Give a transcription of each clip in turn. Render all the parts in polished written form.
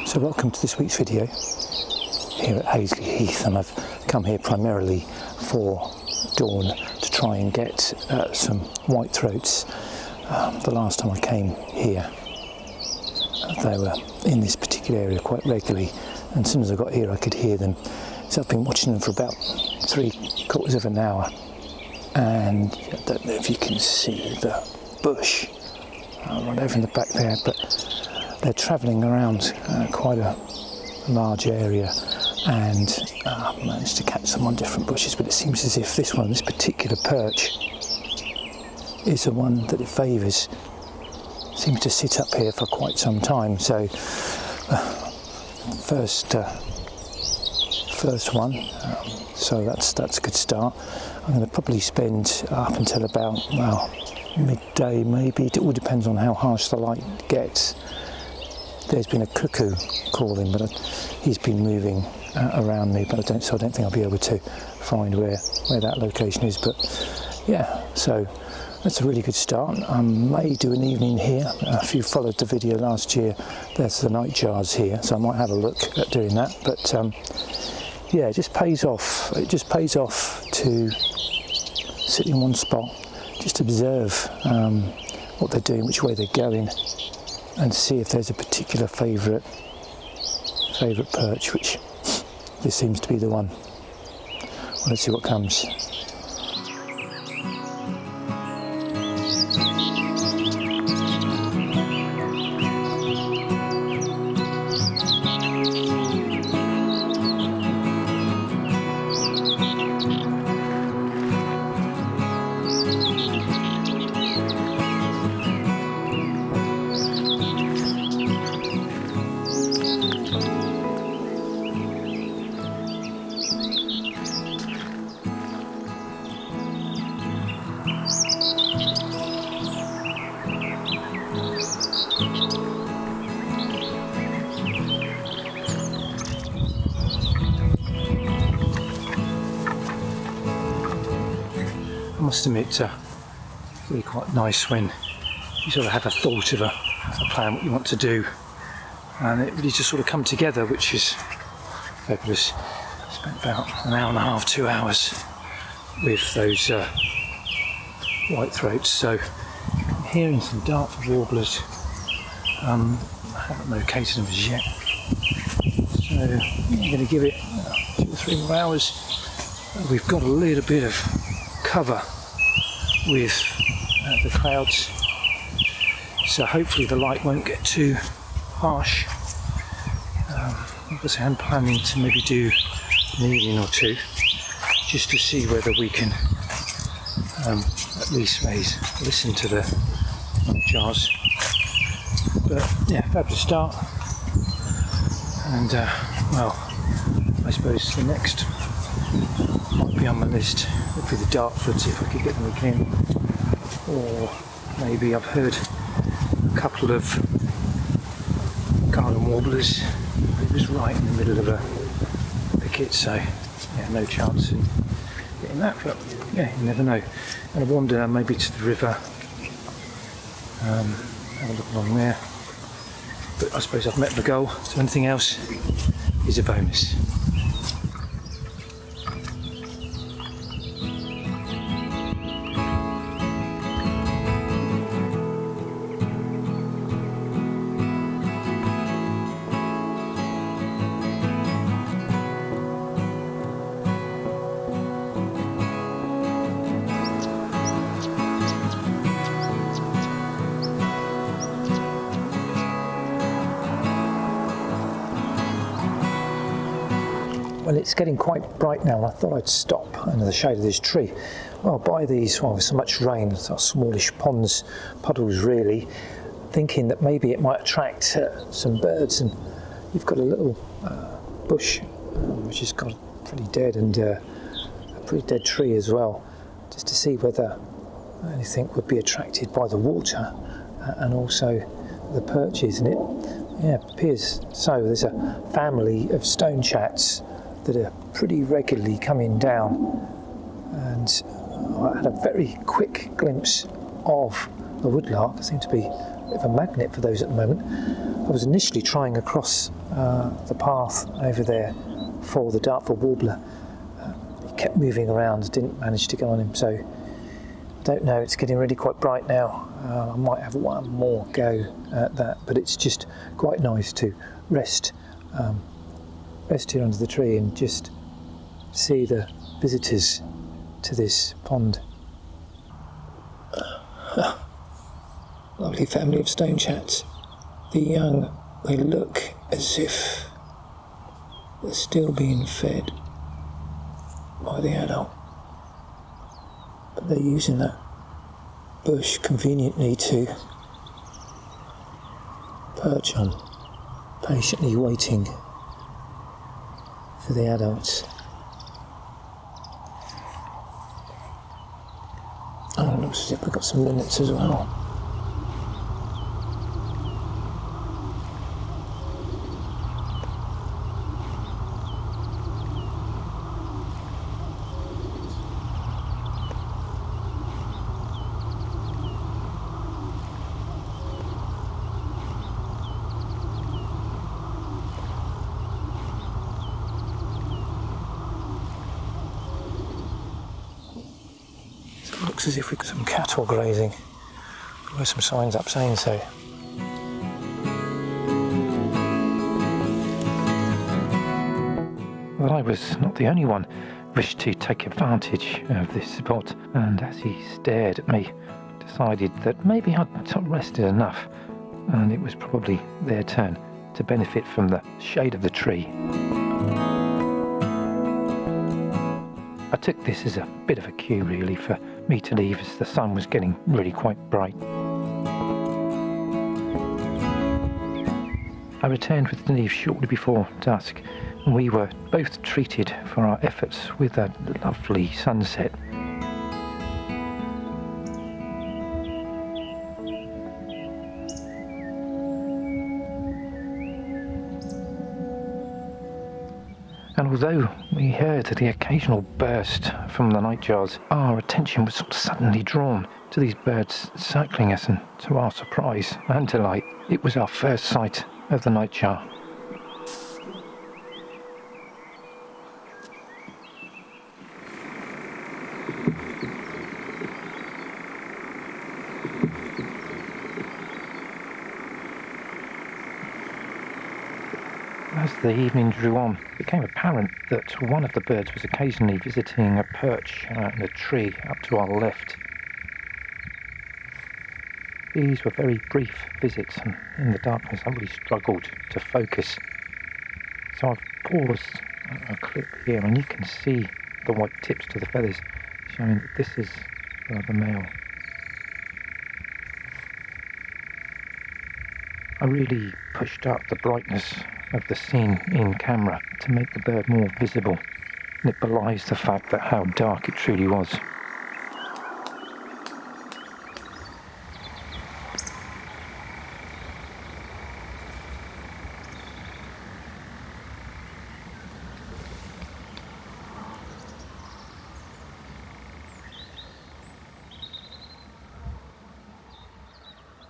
So welcome to this week's video here at Hazeley Heath, and I've come here primarily for dawn to try and get some whitethroats. The last time I came here they were in this particular area quite regularly, and as soon as I got here I could hear them. So I've been watching them for about 3/4 of an hour, and I don't know if you can see the bush right over in the back there, but they're travelling around quite a large area, and managed to catch them on different bushes. But it seems as if this one, this particular perch, is the one that it favours. Seems to sit up here for quite some time. So first one, so that's a good start. I'm going to probably spend up until about midday maybe. It all depends on how harsh the light gets. There's been a cuckoo calling, but he's been moving around me, but I don't think I'll be able to find where that location is. But yeah, so that's a really good start. I may do an evening here. If you followed the video last year, there's the Nightjars here, so I might have a look at doing that. But yeah, it just pays off. It just pays off to sit in one spot, just observe what they're doing, which way they're going, and see if there's a particular favourite perch, which this seems to be the one. Well, let's see what comes. I must admit, it's really quite nice when you sort of have a thought of a plan, what you want to do, and it really just sort of come together, which is fabulous. I spent about an hour and a half, 2 hours with those whitethroats. So I'm hearing some Dartford warblers. I haven't located them as yet, so I'm going to give it 2 or 3 more hours. We've got a little bit of cover with the clouds, so hopefully the light won't get too harsh. Obviously I'm planning to maybe do an evening or two just to see whether we can at least listen to the jars. But yeah, fabulous start, and well, I suppose the next might be on my list would be the Dartfords, if I could get them again, or maybe I've heard a couple of garden warblers. It was right in the middle of a thicket, so yeah, no chance in getting that, but yeah, you never know. And I wander maybe to the river, have a look along there, but I suppose I've met the goal, so anything else is a bonus. Well, it's getting quite bright now, and I thought I'd stop under the shade of this tree. Well, by these, with so much rain, sort of smallish puddles really, thinking that maybe it might attract some birds. And you've got a little bush which has got pretty dead, and a pretty dead tree as well, just to see whether anything would be attracted by the water and also the perches. And it appears so. There's a family of stone chats that are pretty regularly coming down, and I had a very quick glimpse of the woodlark. There seems to be a bit of a magnet for those at the moment. I was initially trying across the path over there for the Dartford warbler. He kept moving around, didn't manage to go on him, so I don't know, it's getting really quite bright now. I might have one more go at that, but it's just quite nice to rest here under the tree and just see the visitors to this pond. Lovely family of stone chats. The young, they look as if they're still being fed by the adult, but they're using that bush conveniently to perch on, patiently waiting for the adults. Oh, it looks as if we've got some linnets as well. Looks as if we've got some cattle grazing. There were some signs up saying so. Well, I was not the only one who wished to take advantage of this spot, and as he stared at me, decided that maybe I'd not rested enough, and it was probably their turn to benefit from the shade of the tree. I took this as a bit of a cue really for me to leave as the sun was getting really quite bright. I returned with Denise shortly before dusk, and we were both treated for our efforts with a lovely sunset. And although we heard the occasional burst from the nightjars, our attention was suddenly drawn to these birds circling us, and to our surprise and delight, it was our first sight of the nightjar. As the evening drew on, it became apparent that one of the birds was occasionally visiting a perch in a tree up to our left. These were very brief visits, and in the darkness I really struggled to focus. So I've paused a clip here, and you can see the white tips to the feathers, showing that this is the male. I really pushed up the brightness of the scene in camera to make the bird more visible, and it belies the fact that how dark it truly was.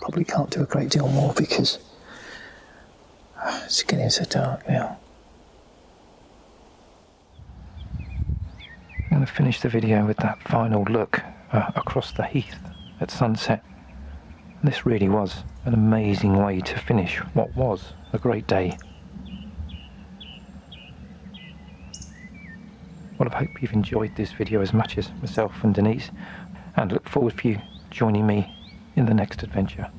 Probably can't do a great deal more because it's getting so dark now. I'm going to finish the video with that final look across the heath at sunset. And this really was an amazing way to finish what was a great day. Well, I hope you've enjoyed this video as much as myself and Denise, and look forward to you joining me in the next adventure.